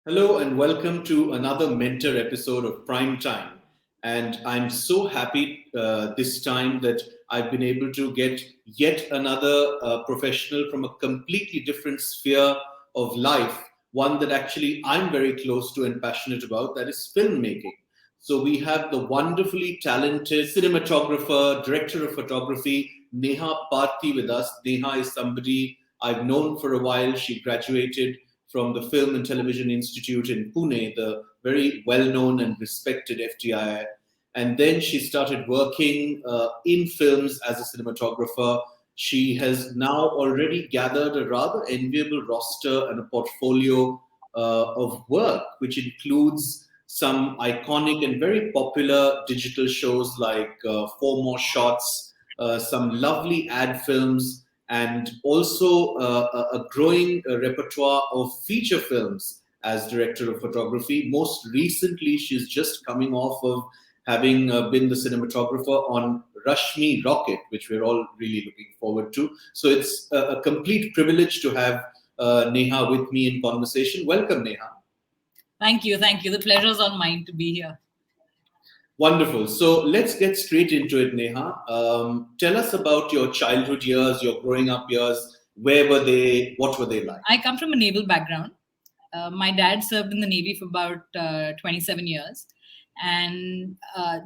Hello and welcome to another mentor episode of Prime Time. And I'm so happy this time that I've been able to get yet another professional from a completely different sphere of life, one that actually I'm very close to and passionate about, that is filmmaking. So we have the wonderfully talented cinematographer, director of photography, Neha Parthi with us. Neha is somebody I've known for a while. She graduated from the Film and Television Institute in Pune, the very well known and respected FTI. And then she started working in films as a cinematographer. She has now already gathered a rather enviable roster and a portfolio of work, which includes some iconic and very popular digital shows like Four More Shots, some lovely ad films, and also a growing repertoire of feature films as director of photography. Most recently, she's just coming off of having been the cinematographer on Rashmi Rocket, which we're all really looking forward to. So it's a complete privilege to have Neha with me in conversation. Welcome, Neha. Thank you. Thank you. The pleasure is on mine to be here. Wonderful. So let's get straight into it, Neha. Tell us about your childhood years, your growing up years. Where were they? What were they like? I come from a naval background. My dad served in the Navy for about 27 years. And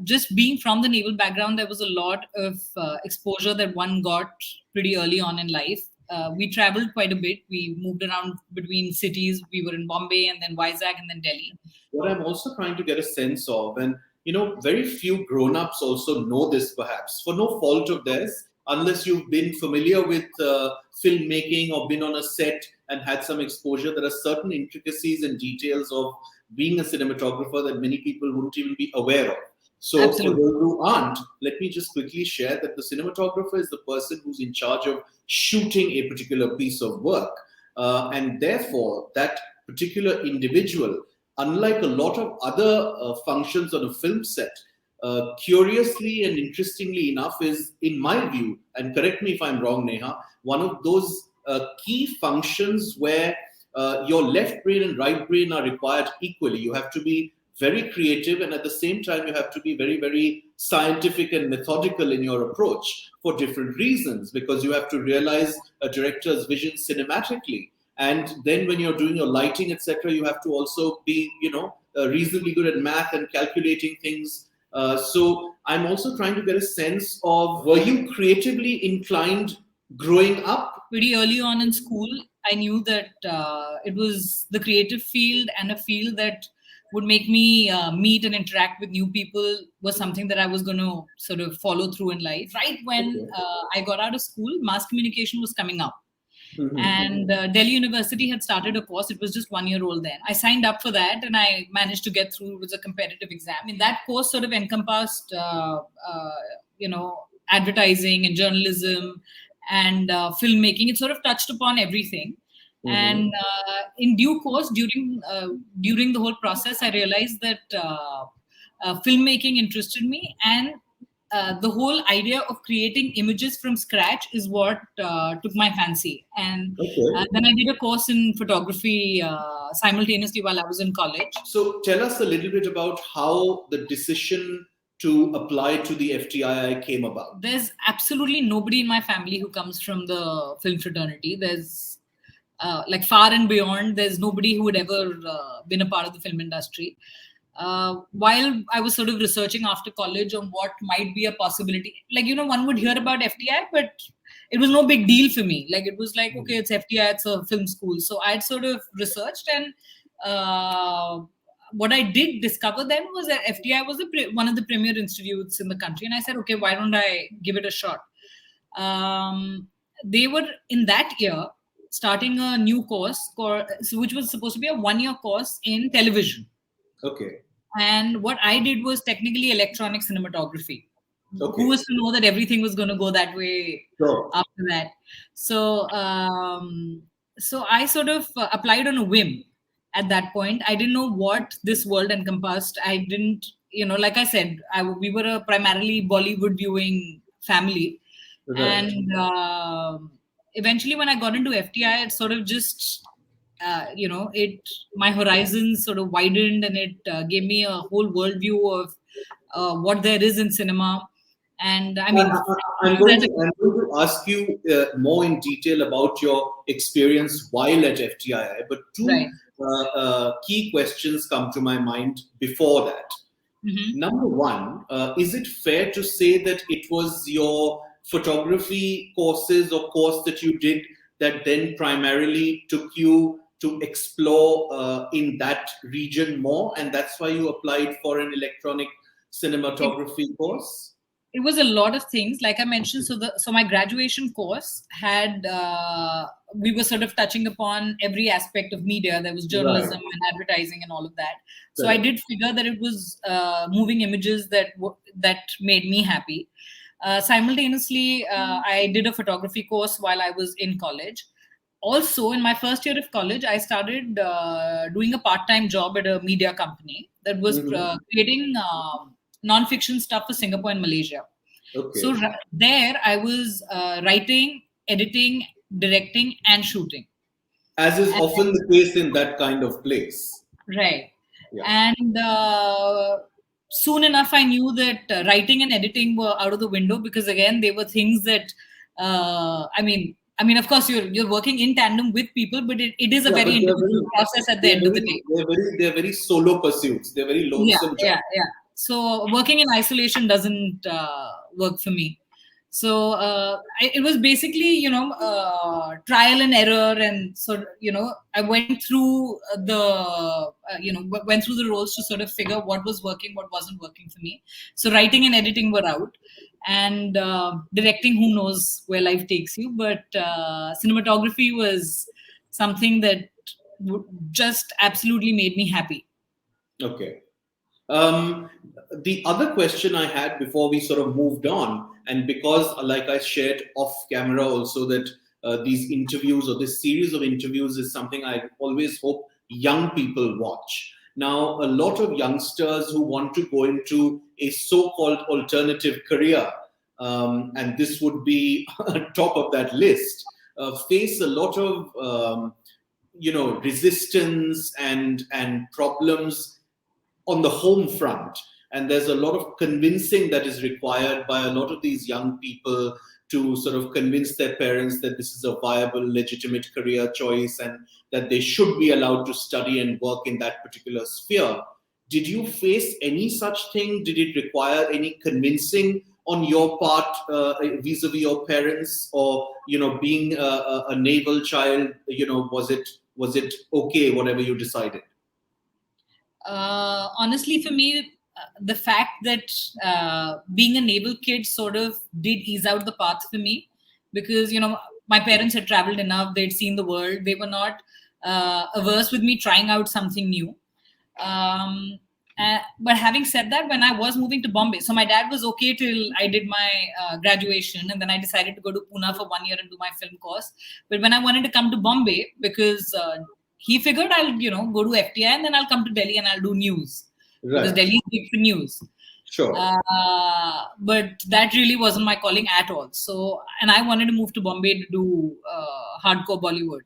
just being from the naval background, there was a lot of exposure that one got pretty early on in life. We traveled quite a bit. We moved around between cities. We were in Bombay and then Vizag and then Delhi. What I'm also trying to get a sense of, and very few grown-ups also know this perhaps, for no fault of theirs, unless you've been familiar with filmmaking or been on a set and had some exposure, there are certain intricacies and details of being a cinematographer that many people wouldn't even be aware of. So, Absolutely. for those who aren't, let me just quickly share that the cinematographer is the person who's in charge of shooting a particular piece of work. And therefore, that particular individual, unlike a lot of other functions on a film set, curiously and interestingly enough, is, in my view, and correct me if I'm wrong, Neha, one of those key functions where your left brain and right brain are required equally. You have to be very creative, and at the same time, you have to be very, very scientific and methodical in your approach for different reasons, because you have to realize a director's vision cinematically. And then when you're doing your lighting, etc., you have to also be, reasonably good at math and calculating things. So I'm also trying to get a sense of, were you creatively inclined growing up? Pretty early on in school, I knew that it was the creative field, and a field that would make me meet and interact with new people was something that I was going to sort of follow through in life. Right when I got out of school, mass communication was coming up. And Delhi University had started a course. It was just 1 year old then. I signed up for that and I managed to get through. It was a competitive exam. In that course sort of encompassed, advertising and journalism and filmmaking. It sort of touched upon everything. And in due course, during the whole process, I realized that filmmaking interested me, and the whole idea of creating images from scratch is what took my fancy. And then I did a course in photography simultaneously while I was in college. So tell us a little bit about how the decision to apply to the FTII came about. There's absolutely nobody in my family who comes from the film fraternity. There's like far and beyond, there's nobody who had ever been a part of the film industry. While I was sort of researching after college on what might be a possibility, like, one would hear about FTI, but it was no big deal for me. Like, it was like, okay, it's FTI, it's a film school. So I'd sort of researched, and what I did discover then was that FTI was one of the premier institutes in the country. And I said, okay, why don't I give it a shot? They were in that year starting a new course, which was supposed to be a 1-year course in television. Okay. And what I did was technically electronic cinematography. Okay. Who was to know that everything was going to go that way after that? So, so I sort of applied on a whim at that point. I didn't know what this world encompassed. I didn't, like I said, we were a primarily Bollywood viewing family. Right. And eventually when I got into FTI, it sort of just my horizons sort of widened, and it gave me a whole worldview of what there is in cinema. And I mean, I'm going to ask you more in detail about your experience while at FTII, but two right. key questions come to my mind before that. Mm-hmm. Number one, is it fair to say that it was your photography courses or course that you did that then primarily took you to explore in that region more, and that's why you applied for an electronic cinematography course? It was a lot of things, like I mentioned. So my graduation course had we were sort of touching upon every aspect of media. There was Right. journalism and advertising and all of that. So I Correct. did figure that it was moving images that made me happy. Simultaneously, I did a photography course while I was in college. Also, in my first year of college, I started doing a part-time job at a media company that was Mhm. creating non-fiction stuff for Singapore and Malaysia. So Okay. there, I was writing, editing, directing, and shooting. As is And, often the case in that kind of place. right. Yeah. And soon enough, I knew that writing and editing were out of the window, because again, they were things that of course, you're working in tandem with people, but it is a Yeah, very but individual process at the end of the day. they're very solo pursuits. They're very Yeah, lonesome jobs. yeah. So working in isolation doesn't work for me. So it was basically, trial and error, and so I went through went through the roles to sort of figure what was working, what wasn't working for me. So writing and editing were out, and directing, who knows where life takes you. But cinematography was something that just absolutely made me happy. Okay. Um, the other question I had before we sort of moved on, and because, like I shared off camera also, that these interviews or this series of interviews is something I always hope young people watch. Now, a lot of youngsters who want to go into a so called alternative career, and this would be top of that list, face a lot of resistance and problems on the home front. And there's a lot of convincing that is required by a lot of these young people to sort of convince their parents that this is a viable, legitimate career choice and that they should be allowed to study and work in that particular sphere. Did you face any such thing? Did it require any convincing on your part vis-a-vis your parents, or being a naval child? Was it okay whatever you decided? Honestly, for me, the fact that being a naval kid sort of did ease out the path for me, because my parents had traveled enough, they'd seen the world, they were not averse with me trying out something new. But having said that, when I was moving to Bombay, so my dad was okay till I did my graduation, and then I decided to go to Pune for 1 year and do my film course. But when I wanted to come to Bombay, because he figured I'll go to FTI and then I'll come to Delhi and I'll do news, because Right. Delhi is big for news. Sure. But that really wasn't my calling at all. So, and I wanted to move to Bombay to do hardcore Bollywood.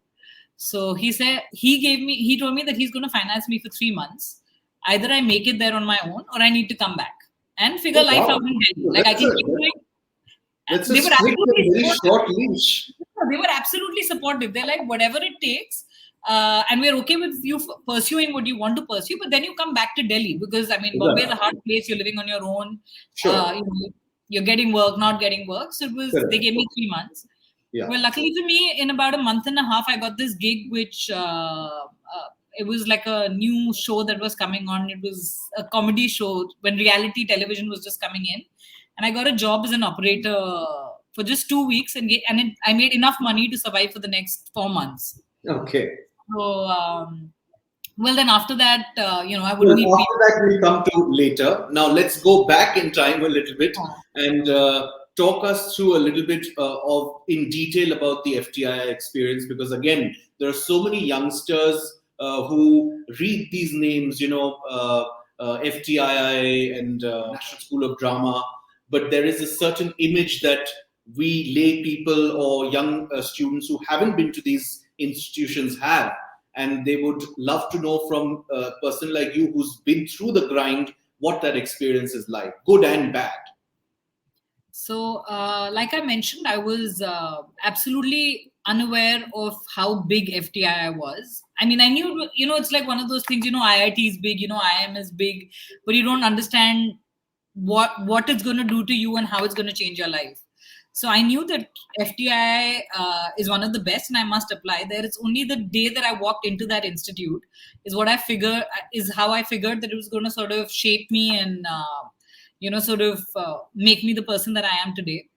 So he told me that he's going to finance me for 3 months. Either I make it there on my own, or I need to come back and figure Oh, life out wow. in Delhi. So Like, I can keep doing. that's a They were strict absolutely and very supportive. short leash. They were absolutely supportive. They're like, whatever it takes, and we're okay with you pursuing what you want to pursue. But then you come back to Delhi, because Bombay is a Right. hard place. You're living on your own. Sure. You're getting work, not getting work. So they Correct. gave me 3 months. Yeah. Well, luckily for me, in about a month and a half, I got this gig, which it was like a new show that was coming on. It was a comedy show when reality television was just coming in, and I got a job as an operator for just 2 weeks, I made enough money to survive for the next 4 months. Okay. So, well, then after that, I would Well, meet after people. that, we'll come to later. Now, let's go back in time a little bit and talk us through a little bit of in detail about the FTI experience, because again, there are so many youngsters who read these names, FTII and National School of Drama, but there is a certain image that we lay people or young students who haven't been to these institutions have. and they would love to know from a person like you who's been through the grind what that experience is like, good and bad. So, like I mentioned, I was absolutely unaware of how big FTII was. I mean, I knew, it's like one of those things, IIT is big, IIM is big, but you don't understand what it's going to do to you and how it's going to change your life. So I knew that FTII is one of the best and I must apply there. It's only the day that I walked into that institute is how I figured that it was going to sort of shape me and, sort of make me the person that I am today.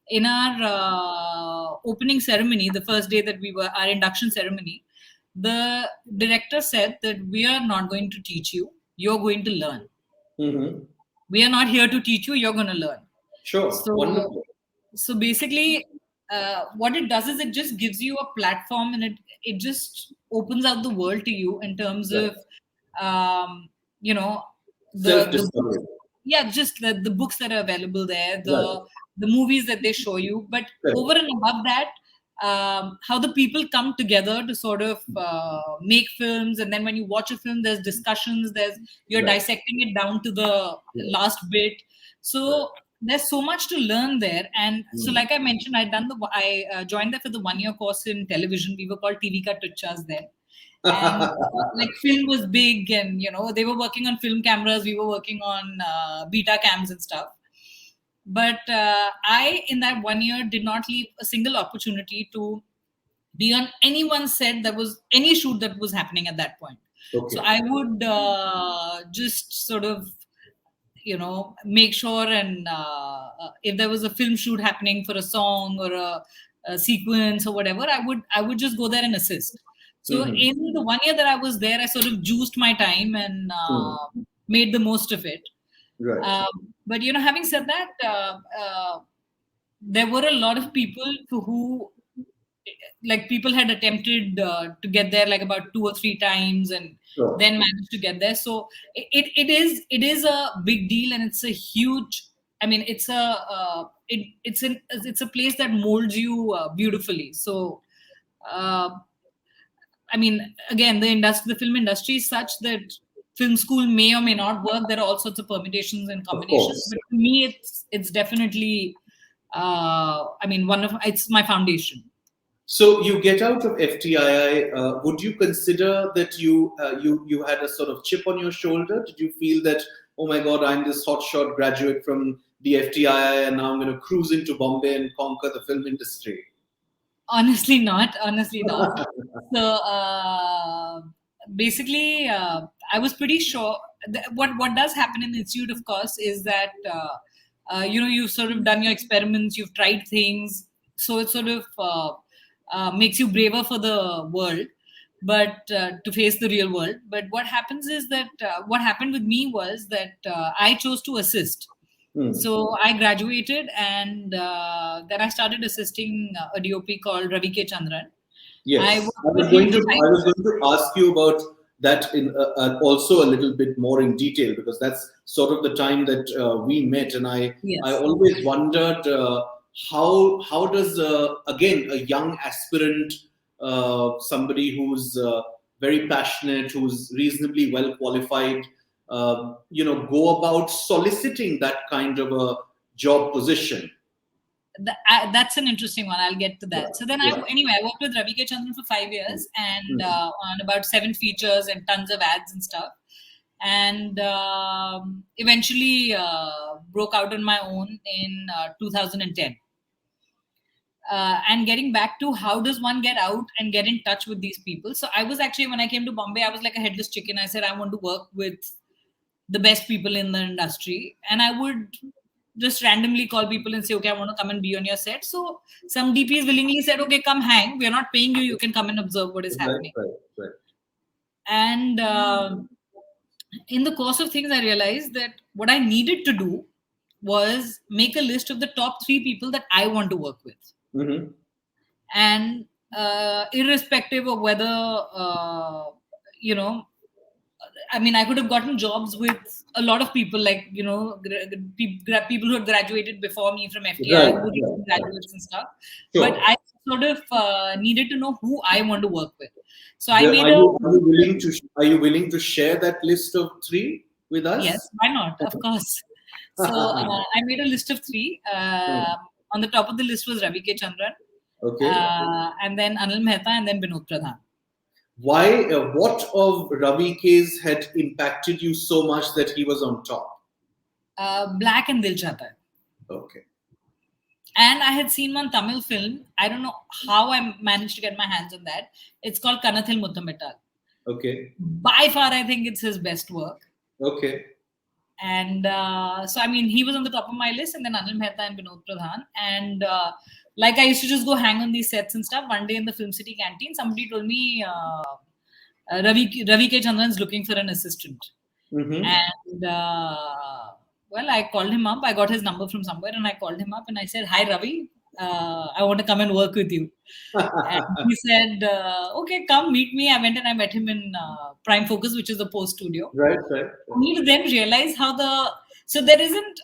In our opening ceremony, the first day that our induction ceremony, the director said that we are not going to teach you, you're going to learn. Mm-hmm. We are not here to teach you, you're going to learn. Sure. Wonderful. So basically, what it does is it just gives you a platform and it just opens out the world to you in terms of, self-discovery. Just the books that are available there, the movies that they show you. But over and above that, how the people come together to sort of make films, and then when you watch a film, there's discussions, you're dissecting it down to the last bit. So there's so much to learn there. And so, like I mentioned, I joined there for the 1-year course in television. We were called TV Ka Tuchas then. And like film was big, and they were working on film cameras, we were working on beta cams and stuff. But I, in that 1 year, did not leave a single opportunity to be on anyone's set. That was any shoot that was happening at that point. Okay. So I would just sort of, make sure, and if there was a film shoot happening for a song or a sequence or whatever, I would just go there and assist. So in the 1 year that I was there, I sort of juiced my time and made the most of it. Right. But having said that, there were a lot of people who people had attempted to get there like about 2 or 3 times and then managed to get there. So it is a big deal, and it's a huge. I mean, it's a place that molds you beautifully. So. I mean, again, the film industry is such that film school may or may not work. There are all sorts of permutations and combinations. But to me, it's definitely, it's my foundation. So you get out of FTII. Would you consider that you had a sort of chip on your shoulder? Did you feel that, oh my God, I'm this hotshot graduate from the FTII and now I'm going to cruise into Bombay and conquer the film industry? Honestly not. So basically, I was pretty sure what does happen in the institute, of course, is that you've sort of done your experiments, you've tried things, so it sort of makes you braver for the world, but to face the real world. But what happens is that what happened with me was that I chose to assist. So I graduated, and then I started assisting a DOP called Ravi K. Chandran. Yes, I was going to ask you about that in also a little bit more in detail, because that's sort of the time that we met, and I always wondered how does again a young aspirant, somebody who's very passionate, who's reasonably well qualified, go about soliciting that kind of a job position? That's an interesting one. I'll get to that. So then I worked with Ravi K. Chandran for 5 years and on about 7 features and tons of ads and stuff. And eventually broke out on my own in 2010. And getting back to how does one get out and get in touch with these people. So I was actually, when I came to Bombay, I was like a headless chicken. I said, I want to work with the best people in the industry. And I would just randomly call people and say, okay, I want to come and be on your set. So some DPs willingly said, okay, come hang. We're not paying you. You can come and observe what is happening. Right. And in the course of things, I realized that what I needed to do was make a list of the top 3 people that I want to work with. Mm-hmm. And irrespective of whether, I mean, I could have gotten jobs with a lot of people, like, people who had graduated before me from FTI, graduates and stuff. Sure. But I sort of needed to know who I want to work with. So I Yeah, made are you willing to share that list of 3 with yes, us? why not? Of course. So I made a list of 3. On the top of the list was Ravi K. Chandran, Okay. and then Anil Mehta, and then Binod Pradhan. Why? What of Ravi K's had impacted you so much that he was on top? Black and Dil Chahta Hai. Okay. And I had seen one Tamil film. I don't know how I managed to get my hands on that. It's called Kanathil Muthamittal. Okay. By far, I think it's his best work. Okay. And so, I mean, he was on the top of my list, and then Anil Mehta and Binod Pradhan. And like I used to just go hang on these sets and stuff. One day in the Film City canteen, somebody told me Ravi K. Chandran's looking for an assistant. Mm-hmm. And well, I called him up. I got his number from somewhere, and I called him up and I said, "Hi, Ravi. I want to come and work with you." And he said, "Okay, come meet me." I went and I met him in Prime Focus, which is the post studio. Right. Me to then realize how so there isn't.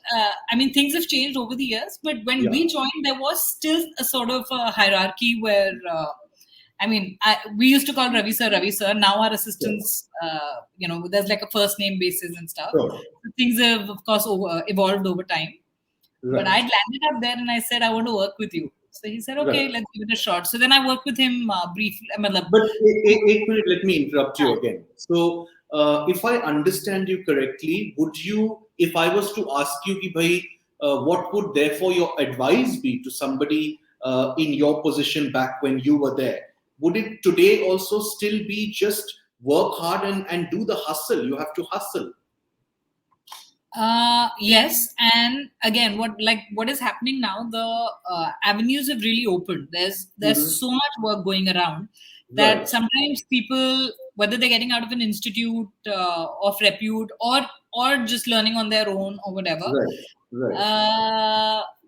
I mean, things have changed over the years, but when we joined, there was still a sort of a hierarchy where. I mean, we used to call Ravi sir. Now our assistants, there's like a first name basis and stuff. Sure. Things have, of course, evolved over time. Right. But I'd landed up there and I said, I want to work with you. So he said, okay, let's give it a shot. So then I worked with him briefly. But wait, let me interrupt you again. So if I understand you correctly, would you, if I was to ask you, ki bhai, what would therefore your advice be to somebody in your position back when you were there? Would it today also still be just work hard and do the hustle? You have to hustle. Yes, and again, what is happening now? The avenues have really opened. There's so much work going around that sometimes people, whether they're getting out of an institute of repute or just learning on their own or whatever.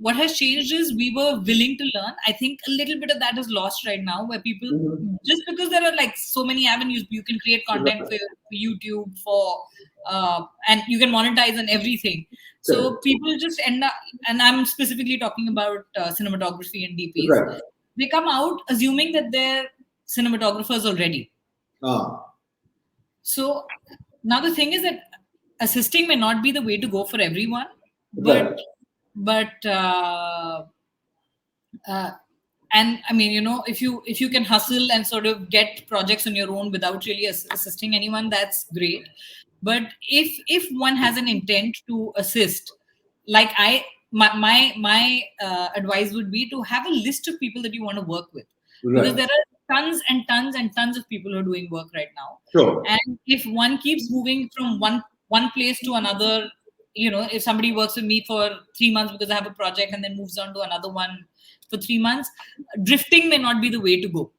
What has changed is we were willing to learn. I think a little bit of that is lost right now, where people just because there are like so many avenues, you can create content for YouTube and you can monetize and everything. So people just end up, and I'm specifically talking about cinematography and DPs. They come out assuming that they're cinematographers already. So now the thing is that assisting may not be the way to go for everyone. But and I mean, if you can hustle and sort of get projects on your own without really assisting anyone, that's great. But if one has an intent to assist, like my advice would be to have a list of people that you want to work with, because there are tons and tons and tons of people who are doing work right now. And if one keeps moving from one place to another, if somebody works with me for 3 months because I have a project and then moves on to another one for 3 months, drifting may not be the way to go.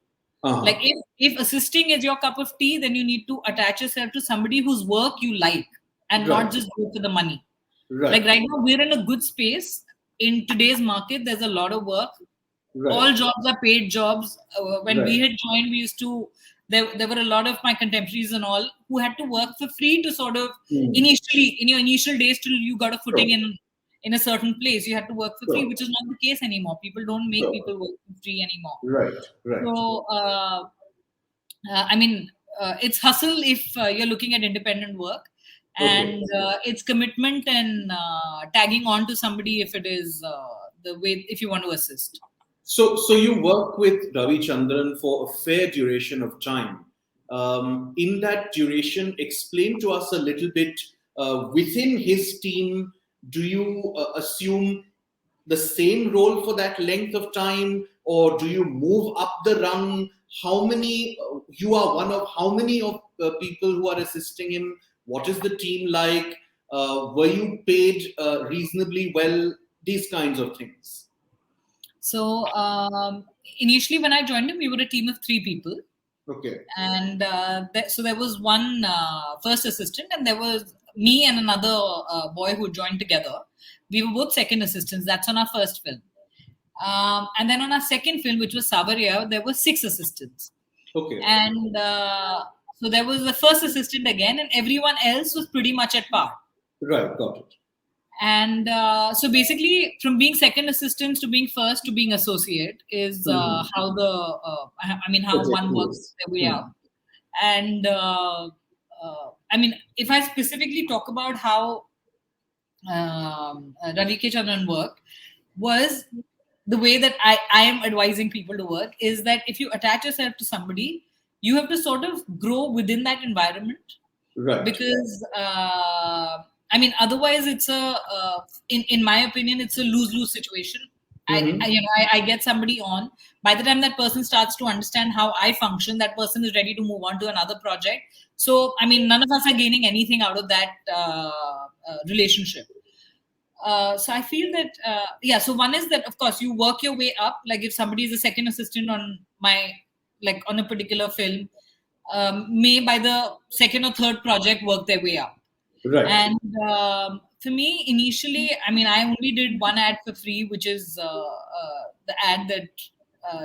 Like if assisting is your cup of tea, then you need to attach yourself to somebody whose work you like and not just go for the money. Like right now, we're in a good space. In today's market, there's a lot of work. All jobs are paid jobs. When we had joined, we used to, there were a lot of my contemporaries and all who had to work for free to sort of initially, in your initial days till you got a footing in a certain place, you had to work for free, which is not the case anymore. People don't make people work for free anymore. So, I mean, it's hustle if you're looking at independent work, and it's commitment and tagging on to somebody if it is the way, if you want to assist. So you work with Ravi Chandran for a fair duration of time. In that duration, explain to us a little bit within his team. Do you assume the same role for that length of time, or do you move up the rung? How many you are one of? How many of people who are assisting him? What is the team like? Were you paid reasonably well? These kinds of things. So initially, when I joined him, we were a team of 3 people. Okay. And so there was one first assistant, and there was me and another boy who joined together. We were both second assistants. That's on our first film. And then on our second film, which was Savaria, there were 6 assistants. Okay. And so there was the first assistant again, and everyone else was pretty much at par. Right, got it. And so basically, from being second assistant to being first to being associate is how how one works their way up. And I mean, if I specifically talk about how Ravi K. Chandran worked, was the way that I am advising people to work is that if you attach yourself to somebody, you have to sort of grow within that environment. Right. Because I mean, otherwise it's in my opinion, it's a lose-lose situation. I get somebody on. By the time that person starts to understand how I function, that person is ready to move on to another project. So, I mean, none of us are gaining anything out of that relationship. So I feel that, so one is that, of course, you work your way up. Like if somebody is a second assistant on on a particular film, may by the second or third project work their way up. Right. And for me, initially, I mean, I only did one ad for free, which is the ad that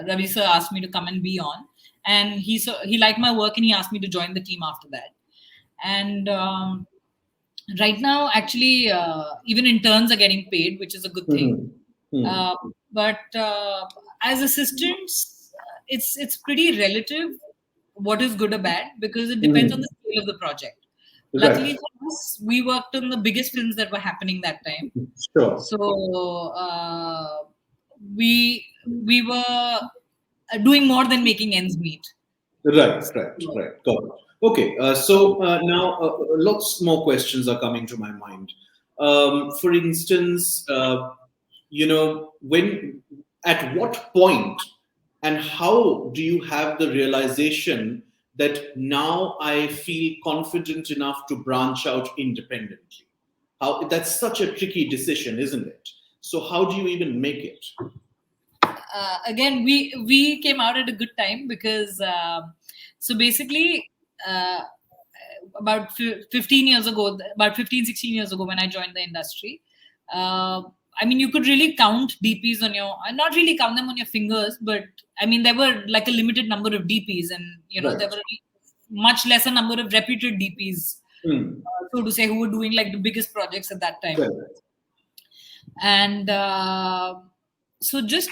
Ravi sir asked me to come and be on. And he liked my work and he asked me to join the team after that. And right now, actually, even interns are getting paid, which is a good thing. But as assistants, it's pretty relative what is good or bad, because it depends on the scale of the project. Right. Luckily for us, we worked on the biggest films that were happening that time. Sure. So we were doing more than making ends meet. Right. Got it. Okay, so now lots more questions are coming to my mind. For instance, at what point and how do you have the realization that now I feel confident enough to branch out independently? That's such a tricky decision, isn't it? So how do you even make it? Again, we came out at a good time because so basically about 16 years ago, when I joined the industry, I mean, you could really count DPs on not really count them on your fingers, but I mean, there were like a limited number of DPs, and Right. there were much lesser number of reputed DPs, so to say, who were doing like the biggest projects at that time. Right. And so just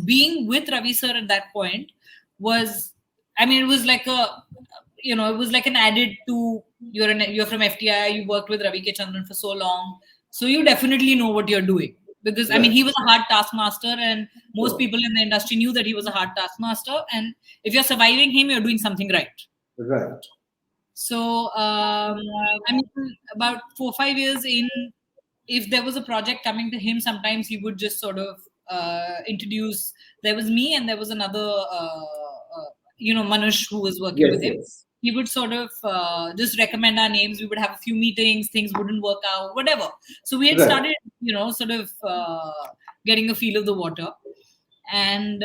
being with Ravi sir at that point was, I mean, it was like it was like an added to, you're from FTI, you worked with Ravi K. Chandran for so long, so you definitely know what you're doing. Because I mean, he was a hard taskmaster, and most people in the industry knew that he was a hard taskmaster. And if you're surviving him, you're doing something right. Right. So I mean, about 4 or 5 years in, if there was a project coming to him, sometimes he would just sort of introduce. There was me, and there was another, Manush, who was working with him. Yes. He would sort of just recommend our names. We would have a few meetings. Things wouldn't work out, whatever. So we had started, sort of getting a feel of the water. And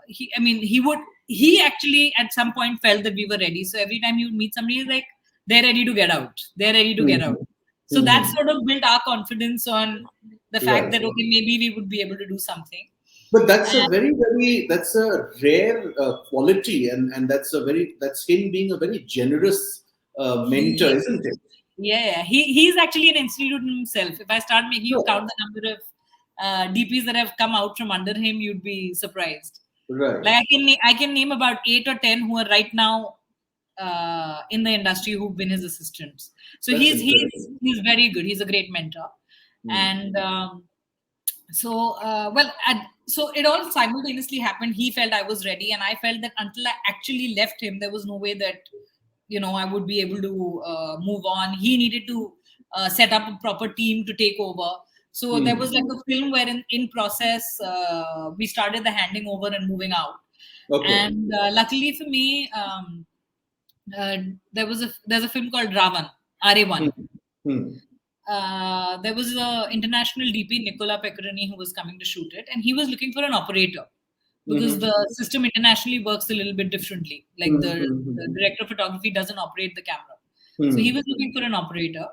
he actually at some point felt that we were ready. So every time he would meet somebody, he's like, they're ready to get out. They're ready to get out. So that sort of built our confidence on the fact that, okay, maybe we would be able to do something. But that's a that's a rare quality, and that's him being a very generous mentor, isn't it? Yeah, he's actually an institute in himself. If I start making you count the number of DPs that have come out from under him, you'd be surprised. Right. Like I can name about 8 or 10 who are right now in the industry who've been his assistants. So he's very good. He's a great mentor. And so it all simultaneously happened. He felt I was ready, and I felt that until I actually left him, there was no way that I would be able to move on. He needed to set up a proper team to take over. So there was like a film where in process we started the handing over and moving out. Okay. And luckily for me, there's a film called Ravan, RA1. There was an international DP, Nicola Pecoroni, who was coming to shoot it, and he was looking for an operator because the system internationally works a little bit differently. Like the director of photography doesn't operate the camera. So he was looking for an operator,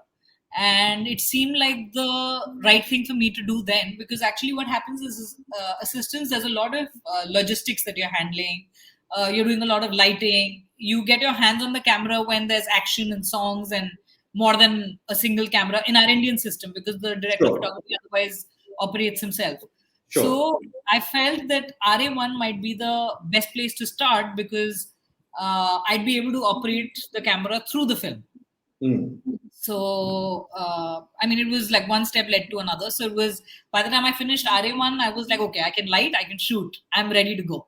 and it seemed like the right thing for me to do then, because actually what happens is assistants, there's a lot of logistics that you're handling. You're doing a lot of lighting. You get your hands on the camera when there's action and songs, and more than a single camera in our Indian system, because the director of Sure. photography otherwise operates himself. Sure. So I felt that RA1 might be the best place to start, because I'd be able to operate the camera through the film. So I mean, it was like one step led to another. So it was, by the time I finished RA1, I was like, okay, I can light, I can shoot, I'm ready to go.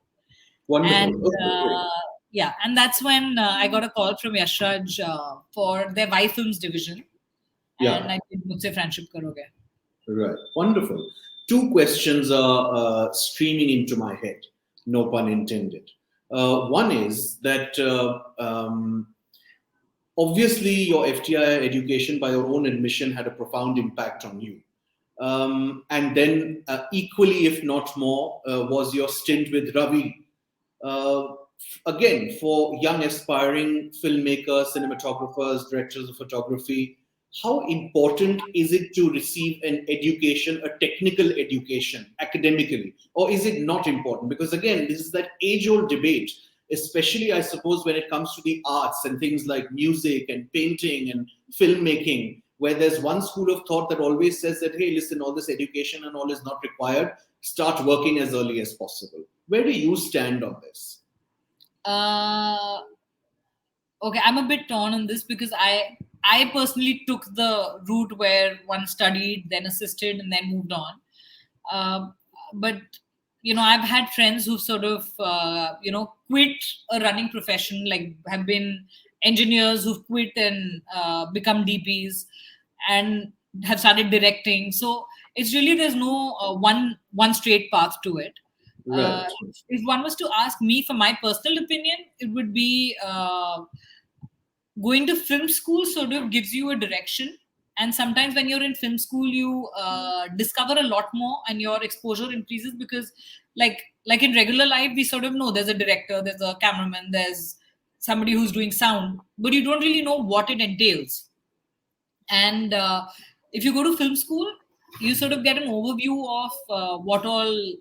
Wonderful. And Okay, yeah, and that's when I got a call from Yashraj for their Y Films division. Yeah. And I did Mujhse Friendship Karoge. Right. Wonderful. Two questions are streaming into my head, no pun intended. One is that obviously your FTI education, by your own admission, had a profound impact on you. And then equally, if not more, was your stint with Ravi. Again, for young aspiring filmmakers, cinematographers, directors of photography, how important is it to receive an education, a technical education, academically? Or is it not important? Because again, this is that age-old debate, especially, I suppose, when it comes to the arts and things like music and painting and filmmaking, where there's one school of thought that always says that, hey, listen, all this education and all is not required. Start working as early as possible. Where do you stand on this? Okay, I'm a bit torn on this, because I personally took the route where one studied, then assisted, and then moved on. But you know, I've had friends who've sort of quit a running profession, like have been engineers who've quit and become DPs and have started directing. So it's really, there's no one straight path to it. Right. If one was to ask me for my personal opinion, it would be going to film school sort of gives you a direction. And sometimes when you're in film school, you discover a lot more and your exposure increases, because like in regular life, we sort of know there's a director, there's a cameraman, there's somebody who's doing sound, but you don't really know what it entails. And if you go to film school, you sort of get an overview of what all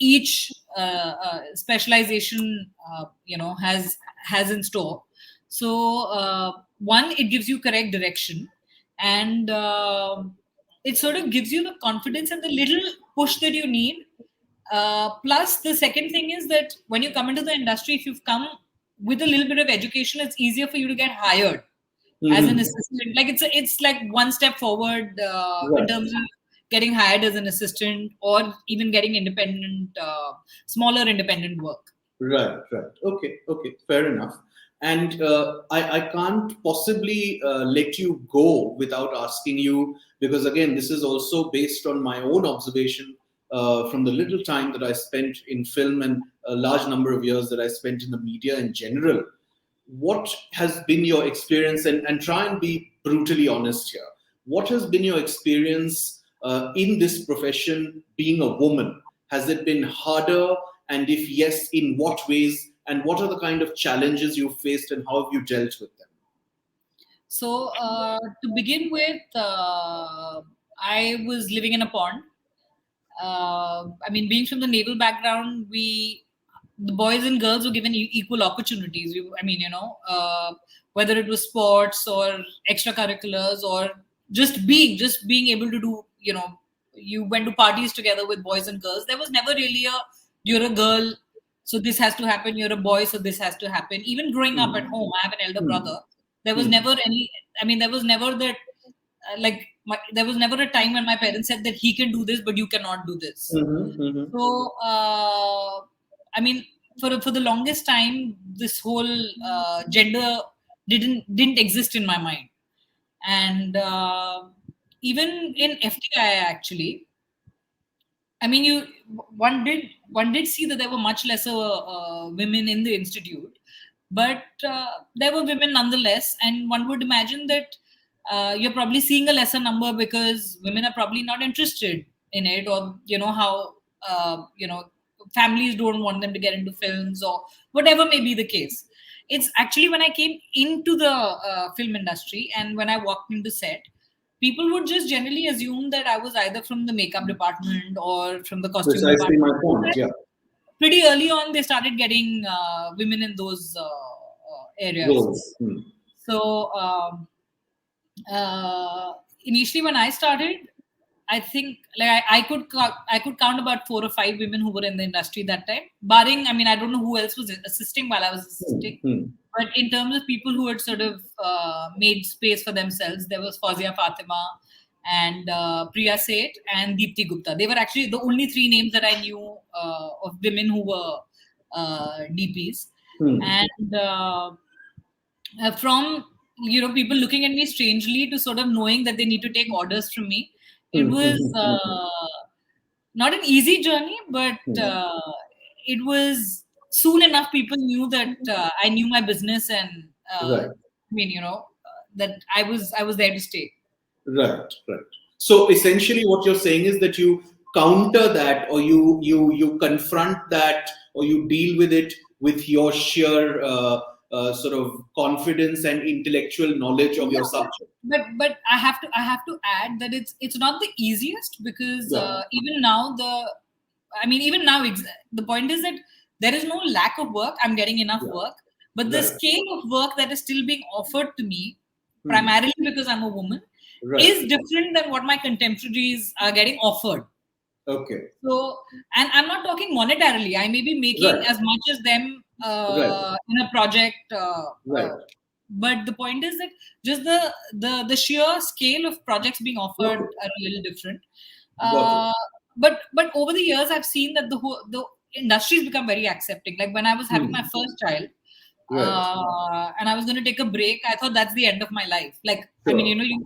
each specialization has in store. So one, it gives you correct direction, and it sort of gives you the confidence and the little push that you need. Plus, the second thing is that when you come into the industry, if you've come with a little bit of education, it's easier for you to get hired as an assistant. Like it's like one step forward Right. in terms of getting hired as an assistant, or even getting independent, smaller independent work. Right. Okay, fair enough. And I can't possibly let you go without asking you, because again, this is also based on my own observation from the little time that I spent in film and a large number of years that I spent in the media in general. What has been your experience, and try and be brutally honest here, what has been your experience in this profession being a woman? Has it been harder? And if yes, in what ways? And what are the kind of challenges you've faced, and how have you dealt with them? So to begin with, I was living in a pond. I mean, being from the naval background, the boys and girls were given equal opportunities. Whether it was sports or extracurriculars, or just being able to do, you went to parties together with boys and girls. There was never really you're a girl, so this has to happen. You're a boy, so this has to happen. Even growing up at home, I have an elder brother. There was never any. I mean, there was never that. There was never a time when my parents said that he can do this, but you cannot do this. So, I mean, for the longest time, this whole gender didn't exist in my mind, and even in FTI, actually, I mean, one did see that there were much lesser women in the institute, but there were women nonetheless, and one would imagine that you're probably seeing a lesser number because women are probably not interested in it, or how families don't want them to get into films, or whatever may be the case. It's actually when I came into the film industry and when I walked into set, people would just generally assume that I was either from the makeup department or from the costume Precisely department. my point, yeah. Pretty early on, they started getting women in those areas. So initially, when I started, I think like I could count about 4 or 5 women who were in the industry that time. Barring, I mean, I don't know who else was assisting while I was assisting. But in terms of people who had sort of made space for themselves, there was Fawzia Fatima and Priya Seth and Deepthi Gupta. They were actually the only 3 names that I knew of women who were DPs. And from people looking at me strangely to sort of knowing that they need to take orders from me, it was not an easy journey, but it was soon enough people knew that I knew my business, and I mean, that I was there to stay. Right. So essentially what you're saying is that you counter that, or you confront that, or you deal with it with your sheer sort of confidence and intellectual knowledge of your subject. But I have to add that it's not the easiest, because even now the point is that there is no lack of work. I'm getting enough work, but the scale of work that is still being offered to me, primarily because I'm a woman, is different than what my contemporaries are getting offered. Okay. So, and I'm not talking monetarily. I may be making as much as them in a project. But the point is that just the sheer scale of projects being offered are a little different. But over the years, I've seen that the industry has become very accepting. Like when I was having my first child, and I was going to take a break, I thought that's the end of my life. Like, I mean,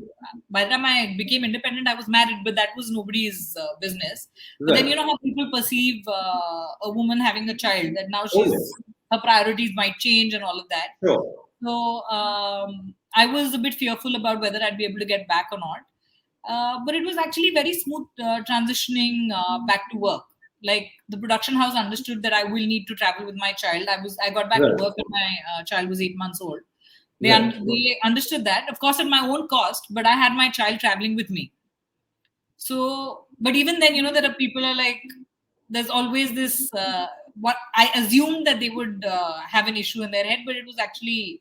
by the time I became independent, I was married, but that was nobody's business. But then, how people perceive a woman having a child, that now her priorities might change and all of that. So I was a bit fearful about whether I'd be able to get back or not. But it was actually very smooth transitioning back to work. Like the production house understood that I will need to travel with my child. I got back to work when my child was 8 months old. They understood that, of course, at my own cost, but I had my child traveling with me. So, but even then, there are people are like, there's always this, what I assumed that they would have an issue in their head, but it was actually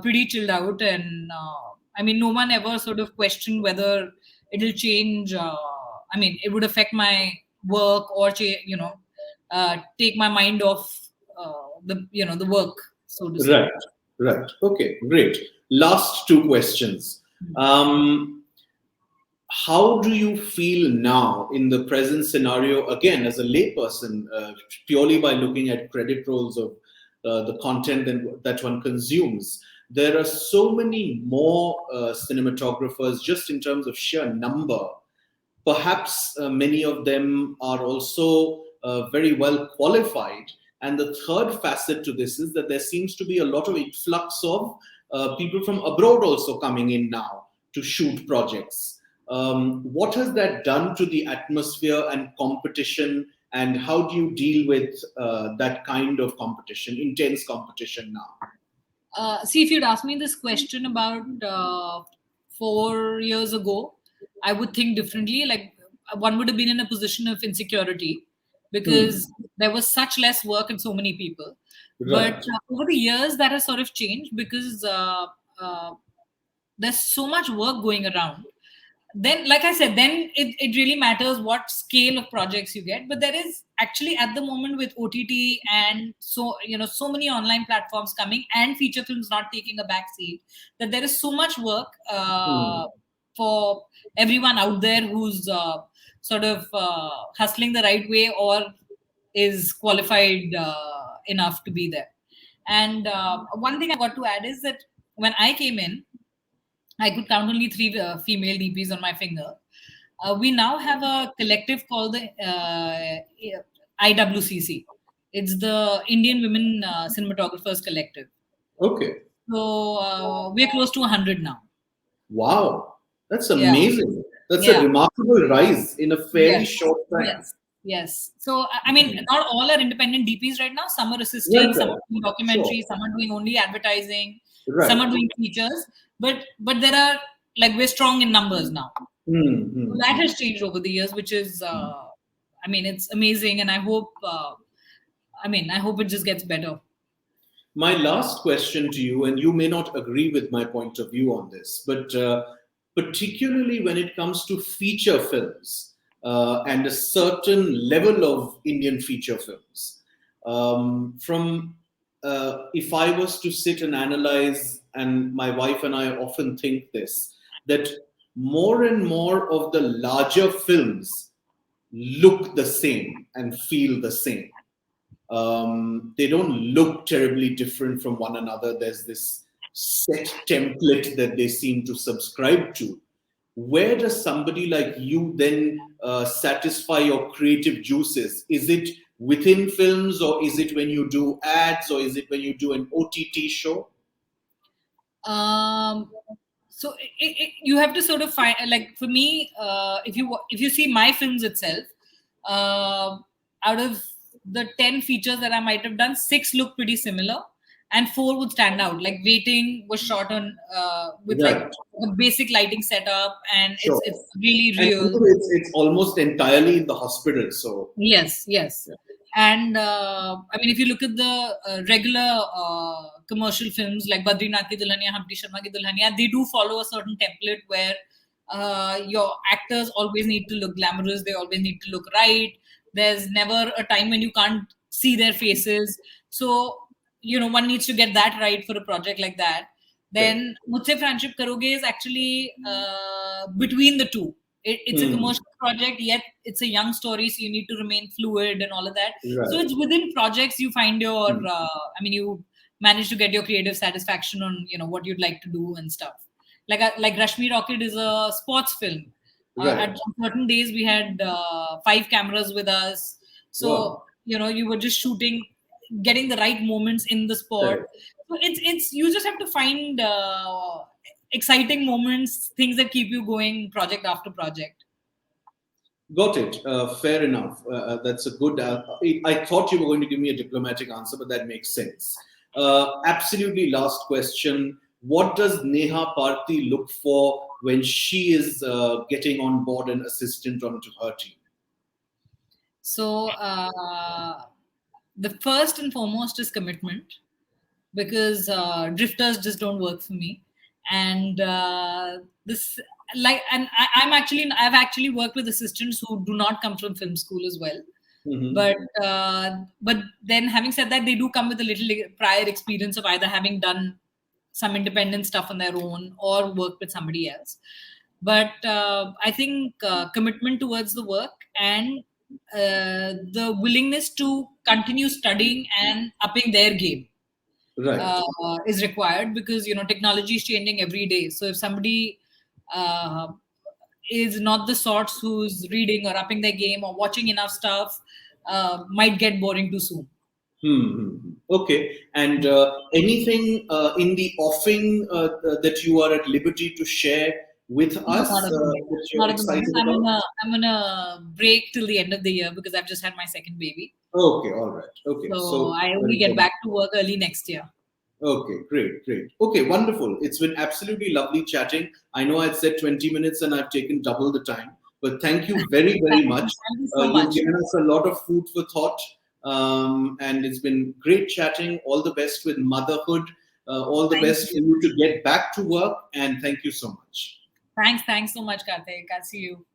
pretty chilled out. And I mean, no one ever sort of questioned whether it'll change. I mean, it would affect my work or take my mind off the work, so to say. Right. Okay, great. Last 2 questions. How do you feel now in the present scenario, again, as a layperson, purely by looking at credit rolls of the content that one consumes? There are so many more cinematographers, just in terms of sheer number. Perhaps many of them are also very well qualified. And the third facet to this is that there seems to be a lot of influx of people from abroad also coming in now to shoot projects. What has that done to the atmosphere and competition, and how do you deal with that kind of competition, intense competition now? See, if you'd asked me this question about 4 years ago, I would think differently. Like one would have been in a position of insecurity because there was such less work and so many people. But over the years, that has sort of changed because there's so much work going around. Then, like I said, then it really matters what scale of projects you get. But there is actually at the moment with OTT and so many online platforms coming and feature films not taking a backseat, that there is so much work for everyone out there who's sort of hustling the right way or is qualified enough to be there. And one thing I got to add is that when I came in, I could count only 3 female DPs on my finger. We now have a collective called the IWCC. It's the Indian Women Cinematographers Collective. Okay. So we're close to 100 now. Wow. That's amazing. That's a remarkable rise in a fairly short time. Yes. So, I mean, not all are independent DPs right now. Some are assisting, some are doing documentaries, some are doing only advertising, some are doing features. But there are, like, we're strong in numbers now. So that has changed over the years, which is, I mean, it's amazing. And I hope, I hope it just gets better. My last question to you, and you may not agree with my point of view on this, but particularly when it comes to feature films and a certain level of Indian feature films, from if I was to sit and analyze, and my wife and I often think this, that more and more of the larger films look the same and feel the same. They don't look terribly different from one another. There's this set template that they seem to subscribe to. Where does somebody like you then satisfy your creative juices? Is it within films, or is it when you do ads, or is it when you do an OTT show? So you have to sort of find, like, for me, if you see my films itself, out of the 10 features that I might have done, 6 look pretty similar and 4 would stand out. Like Waiting was shot on with Right. like a basic lighting setup, and Sure. it's really And real. it's almost entirely in the hospital. So Yes. yeah. And I mean, if you look at the regular commercial films like Badrinath Ki Dulhaniya, Humpty Sharma Ki Dulhaniya, they do follow a certain template where your actors always need to look glamorous, they always need to look right. There's never a time when you can't see their faces. So, one needs to get that right for a project like that. Then Mujhse Friendship Karoge is actually between the two. It's a commercial project, yet it's a young story, so you need to remain fluid and all of that. Right. So it's within projects you find your, you manage to get your creative satisfaction on, what you'd like to do and stuff. Like Rashmi Rocket is a sports film. Right. At certain days we had 5 cameras with us. So, Wow. you were just shooting, getting the right moments in the spot. Right. So it's you just have to find exciting moments, things that keep you going project after project. Got it. Fair enough. That's a good. I thought you were going to give me a diplomatic answer, but that makes sense. Absolutely. Last question. What does Neha Parthi look for when she is getting on board an assistant onto her team? So the first and foremost is commitment, because drifters just don't work for me. And I've actually worked with assistants who do not come from film school as well. Mm-hmm. But then, having said that, they do come with a little prior experience of either having done some independent stuff on their own or work with somebody else. But I think commitment towards the work and the willingness to continue studying and upping their game Right. is required, because technology is changing every day. So if somebody is not the sorts who's reading or upping their game or watching enough stuff, might get boring too soon. Okay. And anything in the offing that you are at liberty to share with us? Not at the moment. I'm on a break till the end of the year because I've just had my second baby. Okay, all right. Okay. So I only get back to work early next year. Okay, great. Okay, wonderful. It's been absolutely lovely chatting. I know I'd said 20 minutes and I've taken double the time, but thank you very, very much. Thank you so much. You've given us a lot of food for thought, and it's been great chatting. All the best with motherhood. All the best for you to get back to work, and thank you so much. Thanks so much, Karthik. I'll see you.